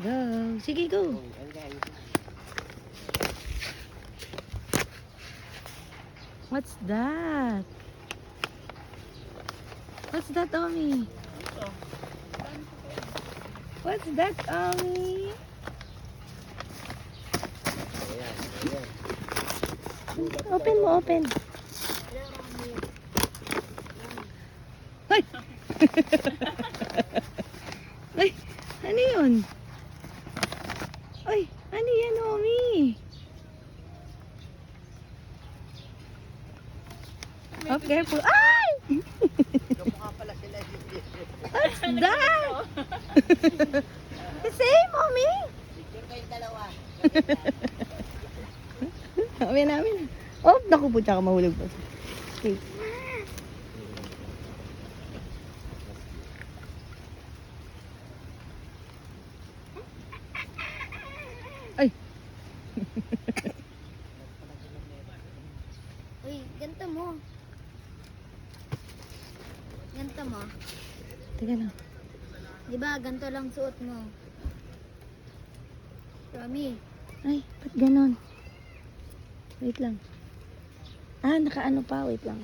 Go. Sige, go. What's that? What's that, Omi? What's that, Omi? Open mo, open. Ay! Ay, ano yun? Ay, ano yan, Omi? Oh, careful. Ay! Kamukha pala sila. What's that? Same, Omi. Picture kayong dalawa. Amin namin. Oh, naku po, tsaka mahulog pa. Okay. Ay! Uy, ganito mo. Ganito mo. Teka lang. Di ba, ganito lang suot mo. Rami. Ay, ba't ganon? Wait lang. Ah, nakaano pa. Wait lang.